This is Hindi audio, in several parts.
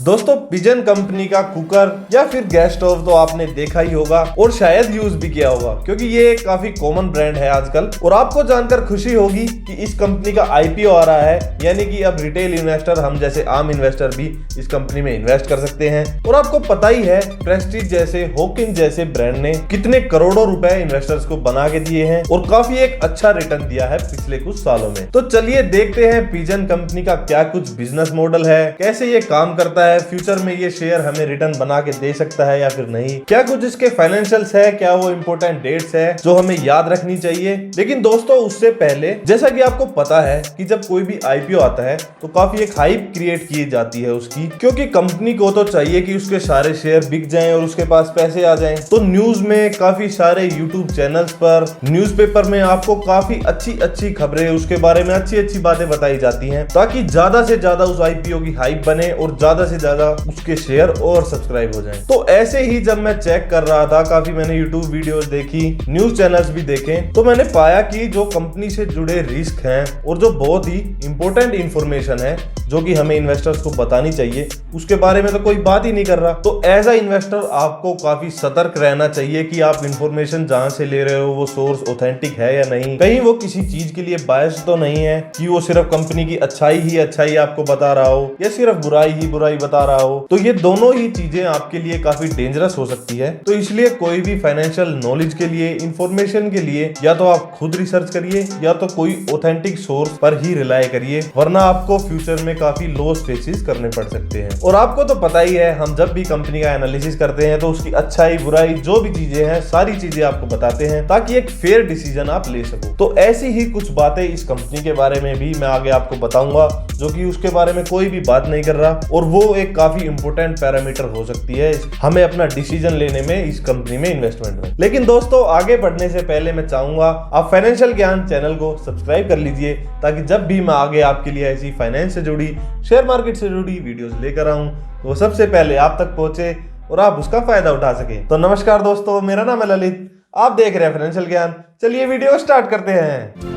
दोस्तों पिजन कंपनी का कुकर या फिर गैस स्टोव तो आपने देखा ही होगा और शायद यूज भी किया होगा, क्योंकि ये एक काफी कॉमन ब्रांड है आजकल। और आपको जानकर खुशी होगी कि इस कंपनी का आईपीओ आ रहा है, यानी कि अब रिटेल इन्वेस्टर, हम जैसे आम इन्वेस्टर भी इस कंपनी में इन्वेस्ट कर सकते हैं। और आपको पता ही है प्रेस्टीज जैसे, हॉकिंस जैसे ब्रांड ने कितने करोड़ों रुपए इन्वेस्टर्स को बना के दिए हैं और काफी एक अच्छा रिटर्न दिया है पिछले कुछ सालों में। तो चलिए देखते हैं पिजन कंपनी का क्या कुछ बिजनेस मॉडल है, कैसे ये काम करता है, फ्यूचर में ये शेयर हमें रिटर्न बना के दे सकता है या फिर नहीं, क्या कुछ इसके फाइनेंशियल्स है, क्या वो इंपॉर्टेंट डेट्स है जो हमें याद रखनी चाहिए। लेकिन दोस्तों उससे पहले, जैसा कि आपको पता है कि जब कोई भी आईपीओ आता है तो काफी एक हाइप क्रिएट की जाती है उसकी, क्योंकि कंपनी को तो चाहिए कि उसके सारे शेयर बिक जाएं और उसके पास पैसे आ जाएं। तो न्यूज में, काफी सारे यूट्यूब चैनल्स पर, न्यूज़पेपर में आपको काफी अच्छी खबरें, उसके बारे में अच्छी बातें बताई जाती हैं, ताकि ज्यादा से ज्यादा उस आईपीओ की हाइप बने और ज्यादा से ज्यादा उसके शेयर और सब्सक्राइब हो जाएं। तो ऐसे ही जब मैं चेक कर रहा था, काफी मैंने यूट्यूब वीडियोस देखी, न्यूज चैनल्स भी देखे, तो मैंने पाया कि जो कंपनी से जुड़े रिस्क हैं और जो बहुत ही इंपॉर्टेंट इंफॉर्मेशन है जो कि हमें इन्वेस्टर्स को बतानी चाहिए, उसके बारे में तो कोई बात ही नहीं कर रहा। तो एज अ इन्वेस्टर आपको काफी सतर्क रहना चाहिए कि आप इंफॉर्मेशन जहां से ले रहे हो वो सोर्स ऑथेंटिक है या नहीं, कहीं वो किसी चीज के लिए बायस तो नहीं है कि वो सिर्फ कंपनी की अच्छाई आपको बता रहा हो या सिर्फ बुराई बता रहा हो। तो ये दोनों ही चीजें आपके लिए काफी डेंजरस हो सकती है। तो इसलिए कोई भी फाइनेंशियल नॉलेज के लिए, इंफॉर्मेशन के लिए, या तो आप खुद रिसर्च करिए या तो कोई ऑथेंटिक सोर्स पर ही रिलाई करिए, वरना आपको फ्यूचर में काफी लॉस फेसेस करने पड़ सकते हैं। और आपको तो पता ही है, हम जब भी कंपनी का एनालिसिस करते हैं तो उसकी अच्छाई बुराई जो भी चीजें हैं, सारी चीजें आपको बताते हैं ताकि एक फेयर डिसीजन आप ले सको। तो ऐसी ही कुछ बातें इस कंपनी के बारे में भी मैं आगे आपको बताऊंगा, जो कि उसके बारे में कोई भी बात नहीं कर रहा, और वो एक काफी इंपॉर्टेंट पैरामीटर हो सकती है हमें अपना डिसीजन लेने में इस कंपनी में इन्वेस्टमेंट में। लेकिन दोस्तों आगे बढ़ने से पहले मैं चाहूंगा आप फाइनेंशियल ज्ञान चैनल को सब्सक्राइब कर लीजिए, ताकि जब भी मैं आगे आपके लिए ऐसी फाइनेंस से जुड़ी, शेयर मार्केट से जुड़ी वीडियोस लेकर आऊं तो वो सबसे पहले आप तक पहुंचे और आप उसका फायदा उठा सके। तो नमस्कार दोस्तों, मेरा नाम है ललित, आप देख रहे हैं फाइनेंशियल ज्ञान। चलिए वीडियो स्टार्ट करते हैं।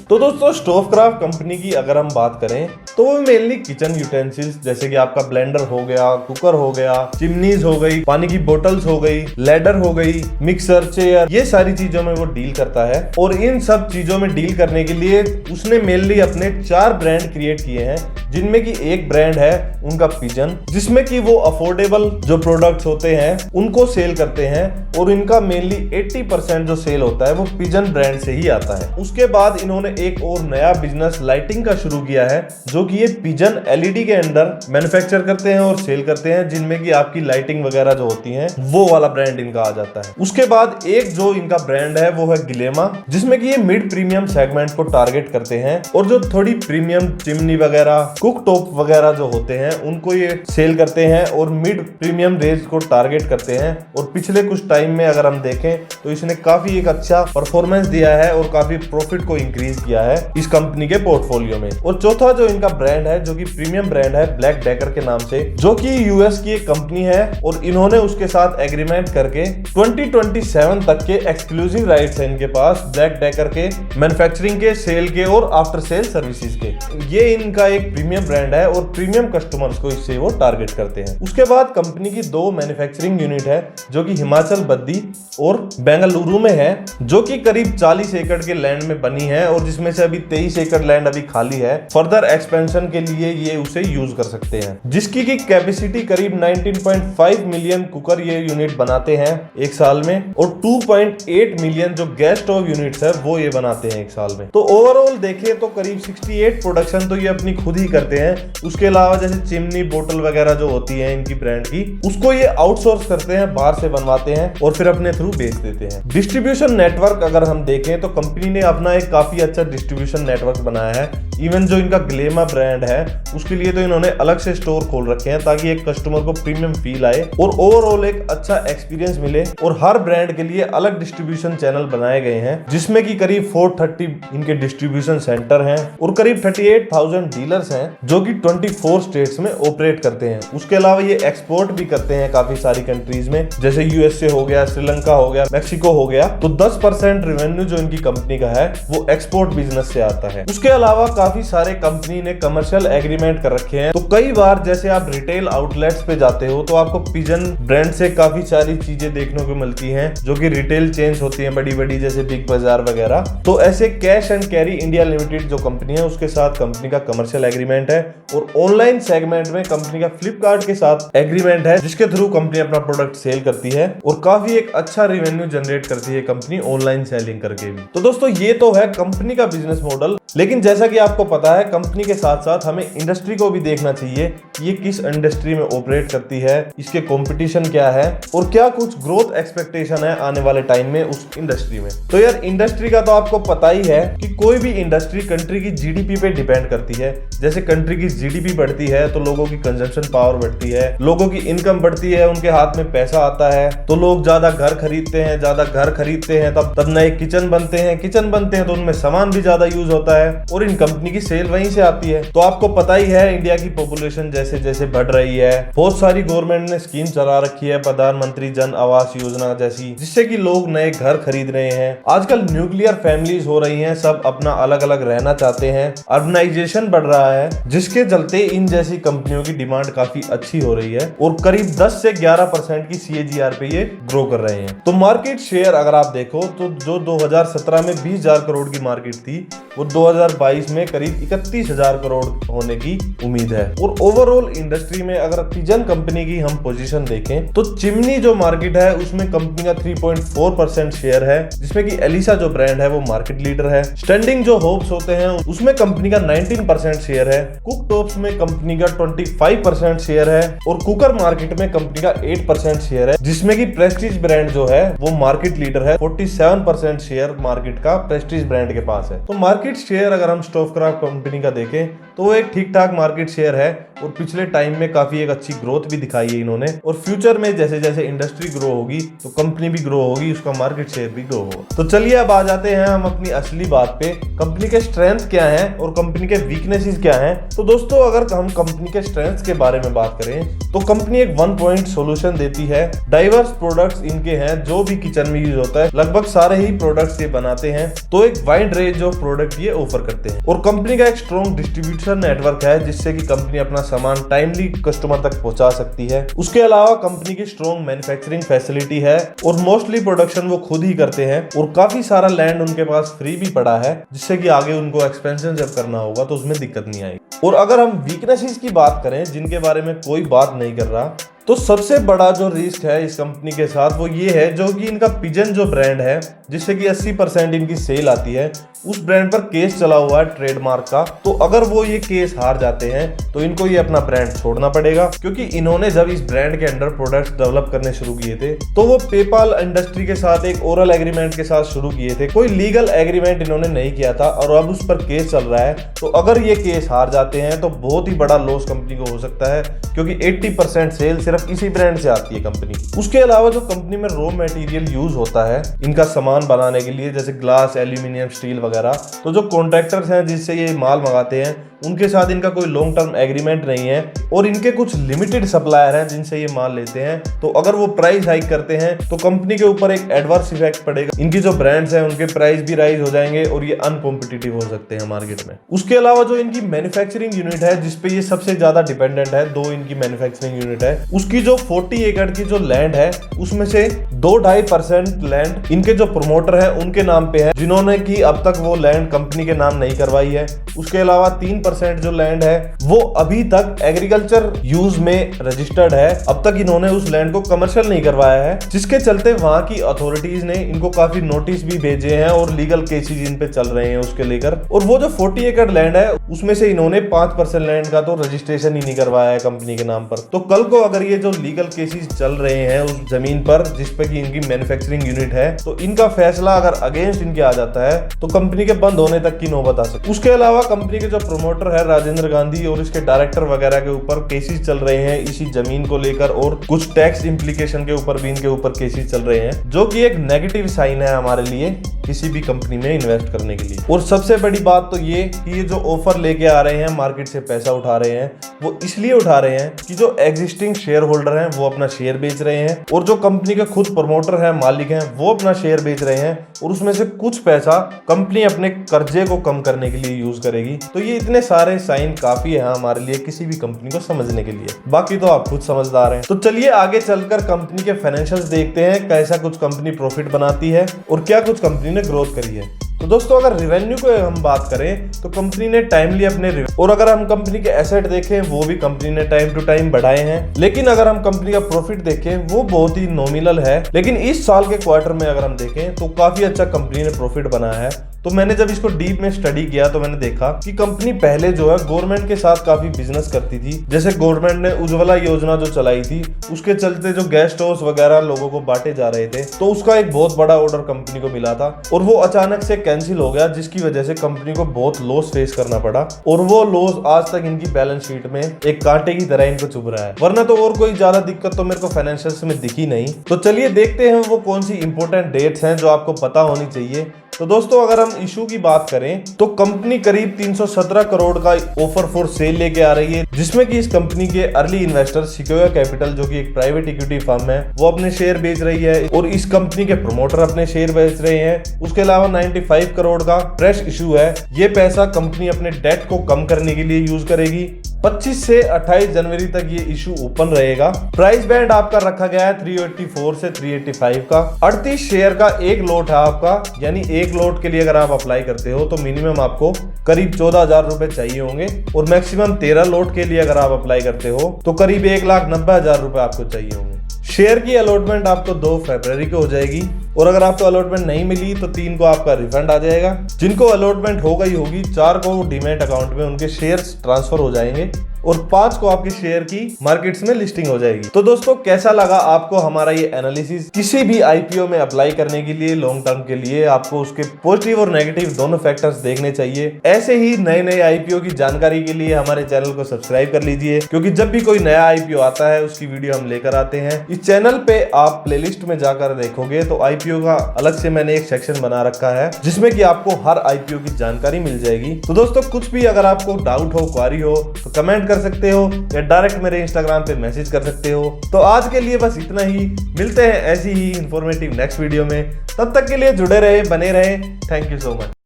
तो दोस्तों स्टोवक्राफ्ट कंपनी की अगर हम बात करें तो वो मेनली किचन यूटेंसिल्स, जैसे कि आपका ब्लेंडर हो गया, कुकर हो गया, चिमनीज हो गई, पानी की बोतल्स हो गई, लैडर हो गई, मिक्सर, चेयर, ये सारी चीजों में वो डील करता है। और इन सब चीजों में डील करने के लिए उसने मेनली अपने 4 ब्रांड क्रिएट किए हैं, जिनमें की एक ब्रांड है उनका पिजन, जिसमें कि वो अफोर्डेबल जो प्रोडक्ट्स होते हैं उनको सेल करते हैं, और इनका मेनली 80% जो सेल होता है वो पिजन ब्रांड से ही आता है। उसके बाद इन्होंने एक और नया बिजनेस लाइटिंग का शुरू किया है, जो कि ये पिजन एलईडी के अंदर मैन्युफैक्चर करते हैं और सेल करते हैं, जिनमें कि आपकी लाइटिंग वगैरह जो होती है वो वाला ब्रांड इनका आ जाता है। उसके बाद एक जो इनका ब्रांड है वो है गिलेमा, जिसमें कि ये मिड प्रीमियम सेगमेंट को टारगेट करते हैं, और जो थोड़ी प्रीमियम चिमनी वगैरह, कुक टॉप वगैरह जो होते हैं उनको ये सेल करते हैं और मिड प्रीमियम रेंज को टारगेट करते हैं। और पिछले कुछ टाइम में अगर हम देखें तो इसने काफी एक अच्छा परफॉर्मेंस दिया है और काफी प्रॉफिट को इंक्रीज किया है इस कंपनी के पोर्टफोलियो में। और चौथा जो इनका ब्रांड है, जो कि प्रीमियम ब्रांड है ब्लैक डेकर के नाम से, जो कि यूएस की एक कंपनी है, और इन्होंने उसके साथ एग्रीमेंट करके 2027 तक के एक्सक्लूसिव राइट्स हैं इनके पास ब्लैक डेकर के मैन्युफैक्चरिंग के, सेल के और आफ्टर सेल सर्विसेज के। ये इनका एक प्रीमियम ब्रांड है और प्रीमियम कस्टमर्स को इससे वो टारगेट करते हैं। उसके बाद कंपनी की 2 मैन्युफैक्चरिंग यूनिट है, जो कि हिमाचल बद्दी और बेंगलुरु में है, जो कि करीब 40 एकड़ के लैंड में बनी है, और जिसमें से अभी 23 एकड़ लैंड अभी खाली है। फर्दर एक्सपेंशन के लिए ये उसे यूज कर सकते हैं, जिसकी की कैपेसिटी करीब 19.5 मिलियन कुकर ये यूनिट बनाते हैं एक साल में, और 2.8 मिलियन जो गैस स्टोव यूनिट्स है वो ये बनाते हैं एक साल में। तो ओवरऑल देखें तो करीब 68 प्रोडक्शन तो ये अपनी खुद ही करते हैं। उसके अलावा जैसे चिमनी, बोतल वगैरह जो होती है इनकी ब्रांड की, उसको ये आउटसोर्स करते हैं, बाहर से बनवाते हैं और फिर अपने थ्रू बेच देते हैं। डिस्ट्रीब्यूशन नेटवर्क अगर हम देखें तो कंपनी ने अपना एक काफी अच्छा डिस्ट्रीब्यूशन नेटवर्क बनाया है। इवन जो इनका ग्लेमा ब्रांड है उसके लिए तो इन्होंने अलग से स्टोर खोल रखे हैं ताकि एक कस्टमर को प्रीमियम फील आए और ओवरऑल एक अच्छा एक्सपीरियंस मिले। और हर ब्रांड के लिए अलग डिस्ट्रीब्यूशन चैनल बनाए गए हैं जिसमें कि करीब 430 इनके डिस्ट्रीब्यूशन सेंटर हैं और करीब 38,000 डीलर्स हैं जो कि 24 स्टेट्स में ऑपरेट करते हैं। उसके अलावा ये एक्सपोर्ट भी करते हैं काफी सारी कंट्रीज में, जैसे यूएसए हो गया, श्रीलंका हो गया, मैक्सिको हो गया। तो 10% रेवेन्यू जो इनकी कंपनी का है वो एक्सपोर्ट बिजनेस से आता है। उसके अलावा काफी सारे कंपनी ने कमर्शियल एग्रीमेंट कर रखे हैं। तो कई बार जैसे आप रिटेल आउटलेट्स पे जाते हो तो आपको पिजन ब्रांड से काफी सारी चीजें देखने को मिलती हैं जो कि रिटेल चेन्स होती हैं बड़ी बड़ी, जैसे बिग बाजार वगैरह। तो ऐसे cash and carry India limited जो कंपनी है उसके साथ कंपनी का कमर्शियल एग्रीमेंट है और ऑनलाइन सेगमेंट में कंपनी का फ्लिपकार्ट के साथ एग्रीमेंट है जिसके थ्रू कंपनी अपना प्रोडक्ट सेल करती है और काफी एक अच्छा रेवेन्यू जनरेट करती है कंपनी ऑनलाइन सेलिंग करके भी। तो दोस्तों ये तो है कंपनी का बिजनेस मॉडल, लेकिन जैसा कि आपको पता है कंपनी के साथ साथ हमें इंडस्ट्री को भी देखना चाहिए कि ये किस इंडस्ट्री में ऑपरेट करती है, इसके कंपटीशन क्या है और क्या कुछ ग्रोथ एक्सपेक्टेशन है आने वाले टाइम में उस इंडस्ट्री में। तो यार इंडस्ट्री का तो आपको पता ही है कि कोई भी इंडस्ट्री कंट्री की जीडीपी पे डिपेंड करती है। जैसे कंट्री की जीडीपी बढ़ती है तो लोगों की कंजम्पशन पावर बढ़ती है, लोगों की इनकम बढ़ती है, उनके हाथ में पैसा आता है तो लोग ज्यादा घर खरीदते हैं, ज्यादा घर खरीदते हैं तब नए किचन बनते हैं, किचन बनते हैं तो उनमें सामान भी ज्यादा यूज होता है और इन कंपनी की सेल वहीं से आती है। तो आपको पता ही है इंडिया की पॉपुलेशन जैसे जैसे बढ़ रही है, बहुत सारी गवर्नमेंट ने स्कीम चला रखी है, प्रधानमंत्री जन आवास योजना जैसी, जिससे कि लोग नए घर खरीद रहे हैं। आजकल न्यूक्लियर फैमिलीज हो रही हैं, सब अपना अलग अलग रहना चाहते हैं, अर्बनाइजेशन बढ़ रहा है जिसके चलते इन जैसी कंपनियों की डिमांड काफी अच्छी हो रही है और करीब 10 से 11% की CAGR पे ये ग्रो कर रहे हैं। तो मार्केट शेयर अगर आप देखो तो जो 2017 में 20,000 करोड़ की मार्केट थी वो 2022 में करीब 31,000 करोड़ होने की उम्मीद है। और ओवरऑल इंडस्ट्री में अगर पिजन कंपनी की हम पोजीशन देखें तो चिमनी जो मार्केट है उसमें कंपनी का 3.4% शेयर है, जिसमें कि एलिसा जो ब्रांड है वो मार्केट लीडर है। स्टैंडिंग जो होप्स होते हैं उसमें कंपनी का 19% शेयर है, कुक टॉप्स में कंपनी का 25% शेयर है और कुकर मार्केट में कंपनी का 8% शेयर है, जिसमें कि प्रेस्टीज ब्रांड जो है वो मार्केट लीडर है। 47% शेयर मार्केट का प्रेस्टीज ब्रांड के पास है। तो मार्केट शेयर अगर हम स्टोवक्राफ्ट कंपनी का देखें तो वो एक ठीक ठाक मार्केट शेयर है और पिछले टाइम में काफी एक अच्छी ग्रोथ भी दिखाई है इन्होंने। और फ्यूचर में जैसे जैसे इंडस्ट्री ग्रो होगी तो कंपनी भी ग्रो होगी, उसका मार्केट शेयर भी ग्रो होगा। तो चलिए अब आ जाते हैं हम अपनी असली बात पे, कंपनी के स्ट्रेंथ क्या है और कंपनी के वीकनेसेस क्या हैं। तो दोस्तों अगर हम कंपनी के स्ट्रेंथ के बारे में बात करें तो कंपनी एक 1 पॉइंट सोल्यूशन देती है। डाइवर्स प्रोडक्ट्स इनके हैं जो भी किचन में यूज होता है, लगभग सारे ही प्रोडक्ट्स ये बनाते हैं। तो एक वाइड रेंज ऑफ प्रोडक्ट ये ऑफर करते हैं और कंपनी का एक स्ट्रॉन्ग डिस्ट्रीब्यूशन नेटवर्क है जिससे कि कंपनी अपना सामान टाइमली कस्टमर तक पहुंचा सकती है। उसके अलावा कंपनी की स्ट्रॉन्ग मैन्युफैक्चरिंग फैसिलिटी है और मोस्टली प्रोडक्शन वो खुद ही करते हैं और काफी सारा लैंड उनके पास फ्री भी पड़ा है, जिससे कि आगे उनको एक्सपेंशन जब करना होगा तो उसमें दिक्कत नहीं आएगी। और अगर हम वीकनेसेस की बात करें जिनके बारे में कोई बात नहीं कर रहा, तो सबसे बड़ा जो रिस्क है इस कंपनी के साथ वो ये है जो कि इनका पिजन जो ब्रांड है जिससे कि 80% इनकी सेल आती है, उस ब्रांड पर केस चला हुआ है ट्रेडमार्क का। तो अगर वो ये केस हार जाते हैं तो इनको ये अपना ब्रांड छोड़ना पड़ेगा, क्योंकि इन्होंने जब इस ब्रांड के अंडर प्रोडक्ट्स डेवलप करने शुरू किए थे तो वो पेपाल इंडस्ट्री के साथ एक ओरल एग्रीमेंट के साथ शुरू किए थे, कोई लीगल एग्रीमेंट इन्होंने नहीं किया था और अब उस पर केस चल रहा है। तो अगर ये केस हार जाते हैं तो बहुत ही बड़ा लॉस कंपनी को हो सकता है, क्योंकि 80% सेल सिर्फ इसी ब्रांड से आती है कंपनी। उसके अलावा जो कंपनी में रॉ मटेरियल यूज होता है इनका सामान बनाने के लिए, जैसे ग्लास, एल्यूमिनियम, स्टील वगैरह, तो जो कॉन्ट्रैक्टर्स हैं जिससे ये माल मंगाते हैं उनके साथ इनका कोई लॉन्ग टर्म एग्रीमेंट नहीं है और इनके कुछ लिमिटेड सप्लायर हैं जिनसे ये माल लेते हैं। तो अगर वो प्राइस हाइक करते हैं तो कंपनी के ऊपर एक एडवर्स इफेक्ट पड़ेगा, इनकी जो ब्रांड्स हैं उनके प्राइस भी राइज हो जाएंगे और ये अनकॉम्पिटिटिव हो सकते हैं मार्केट में। उसके अलावा जो इनकी मैन्युफैक्चरिंग यूनिट है जिसपे ये सबसे ज्यादा डिपेंडेंट है, 2 इनकी मैन्युफैक्चरिंग यूनिट है, उसकी जो 40 एकड़ की जो लैंड है उसमें से 2-2.5% लैंड इनके जो प्रमोटर है उनके नाम पे है, जिन्होंने की अब तक वो लैंड कंपनी के नाम नहीं करवाई है। उसके अलावा 3% जो लैंड है वो अभी तक एग्रीकल्चर यूज में रजिस्टर्ड है, अब तक इन्होंने उस लैंड को कमर्शियल नहीं करवाया है, जिसके चलते वहां की अथॉरिटीज ने इनको काफी नोटिस भी भेजे हैं और लीगल केसेस इन पे चल रहे हैं उसके लेकर। और वो जो 40 एकड़ लैंड है उसमें से इन्होंने 5% लैंड का तो रजिस्ट्रेशन ही नहीं करवाया है कंपनी के नाम पर। तो कल को अगर ये जो लीगल केसेस चल रहे हैं उस जमीन पर जिसपे की इनकी मैन्युफैक्चरिंग यूनिट है, तो इनका फैसला अगर अगेंस्ट इनके आ जाता है तो कंपनी के बंद होने तक की नौबत आ सकती है। उसके अलावा कंपनी के जो प्रमोटर प्रमोटर है राजेंद्र गांधी और इसके डायरेक्टर वगैरह के ऊपर केसेस चल रहे हैं इसी जमीन को लेकर, और कुछ टैक्स इम्प्लीकेशन के ऊपर भी इनके ऊपर केसेस चल रहे हैं, जो कि एक नेगेटिव साइन है हमारे लिए किसी भी कंपनी में इन्वेस्ट करने के लिए। और सबसे बड़ी बात तो ये कि ये जो ऑफर लेके आ रहे हैं, मार्केट से पैसा उठा रहे हैं, वो इसलिए उठा रहे हैं कि जो एग्जिस्टिंग शेयर होल्डर हैं वो अपना शेयर बेच रहे हैं, और जो कंपनी के खुद प्रमोटर हैं, मालिक हैं, वो अपना शेयर बेच रहे हैं, और उसमें से कुछ पैसा कंपनी अपने कर्जे को कम करने के लिए यूज करेगी। तो ये इतने सारे साइन काफी है हमारे लिए किसी भी कंपनी को समझने के लिए। बाकी तो आप खुद समझदार हैं। तो चलिए आगे चलकर कंपनी के फाइनेंशियल्स देखते हैं, कैसा कुछ कंपनी प्रॉफिट बनाती है और क्या कुछ कंपनी ने ग्रोथ करी है। तो दोस्तों अगर रेवेन्यू को हम बात करें तो कंपनी ने टाइमली अपने और अगर हम कंपनी के एसेट देखें वो भी कंपनी ने टाइम टू टाइम बढ़ाए हैं। लेकिन अगर हम कंपनी का प्रॉफिट देखें वो बहुत ही नॉमिनल है। लेकिन इस साल के क्वार्टर में अगर हम देखें तो काफी अच्छा कंपनी ने प्रॉफिट बनाया है। तो मैंने जब इसको डीप में स्टडी किया तो मैंने देखा कि कंपनी पहले जो है गवर्नमेंट के साथ काफी बिजनेस करती थी। जैसे गवर्नमेंट ने उज्ज्वला योजना जो चलाई थी, उसके चलते जो गेस्ट हाउस वगैरह लोगों को बांटे जा रहे थे, तो उसका एक बहुत बड़ा ऑर्डर कंपनी को मिला था और वो अचानक से कैंसिल हो गया, जिसकी वजह से कंपनी को बहुत लॉस फेस करना पड़ा। और वो लॉस आज तक इनकी बैलेंस शीट में एक कांटे की तरह इनको चुभ रहा है। वरना तो और कोई ज्यादा दिक्कत तो मेरे को फाइनेंशियल्स में दिखी नहीं। तो चलिए देखते हैं वो कौन सी इंपॉर्टेंट डेट्स हैं जो आपको पता होनी चाहिए। तो दोस्तों अगर हम इशू की बात करें तो कंपनी करीब 317 करोड़ का ऑफर फॉर सेल लेके आ रही है, जिसमें कि इस कंपनी के अर्ली इन्वेस्टर सिक्योर कैपिटल जो कि एक प्राइवेट इक्विटी फर्म है, वो अपने शेयर बेच रही है और इस कंपनी के प्रमोटर अपने शेयर बेच रहे हैं। उसके अलावा 95 करोड़ का फ्रेश इशू है। ये पैसा कंपनी अपने डेट को कम करने के लिए यूज करेगी। 25 से 28 जनवरी तक ये इशू ओपन रहेगा। प्राइस बैंड आपका रखा गया है 384 से 385 का। 38 शेयर का एक लॉट है आपका, यानी एक लॉट के लिए अगर आप अप्लाई करते हो तो मिनिमम आपको करीब 14,000 रुपए चाहिए होंगे और मैक्सिमम 13 लॉट के लिए अगर आप अप्लाई करते हो तो करीब 1,90,000 रुपए आपको चाहिए होंगे। शेयर की अलॉटमेंट आपको 2 फरवरी को हो जाएगी और अगर आपको अलॉटमेंट नहीं मिली तो 3 को आपका रिफंड आ जाएगा। जिनको अलॉटमेंट हो गई होगी 4 को डीमैट अकाउंट में उनके शेयर्स ट्रांसफर हो जाएंगे और 5 को आपके शेयर की मार्केट्स में लिस्टिंग हो जाएगी। तो दोस्तों कैसा लगा आपको हमारा ये एनालिसिस? किसी भी आईपीओ में अप्लाई करने के लिए लॉन्ग टर्म के लिए आपको उसके पॉजिटिव और नेगेटिव दोनों फैक्टर्स देखने चाहिए। ऐसे ही नए नए आईपीओ की जानकारी के लिए हमारे चैनल को सब्सक्राइब कर लीजिए, क्योंकि जब भी कोई नया आईपीओ आता है उसकी वीडियो हम लेकर आते हैं। इस चैनल पे आप प्लेलिस्ट में जाकर देखोगे तो आईपीओ का अलग से मैंने एक सेक्शन बना रखा है जिसमें कि आपको हर आईपीओ की जानकारी मिल जाएगी। तो दोस्तों कुछ भी अगर आपको डाउट हो, क्वारी हो तो कमेंट कर सकते हो या डायरेक्ट मेरे इंस्टाग्राम पे मैसेज कर सकते हो। तो आज के लिए बस इतना ही। मिलते हैं ऐसी ही इंफॉर्मेटिव नेक्स्ट वीडियो में। तब तक के लिए जुड़े रहे, बने रहे। Thank you so much.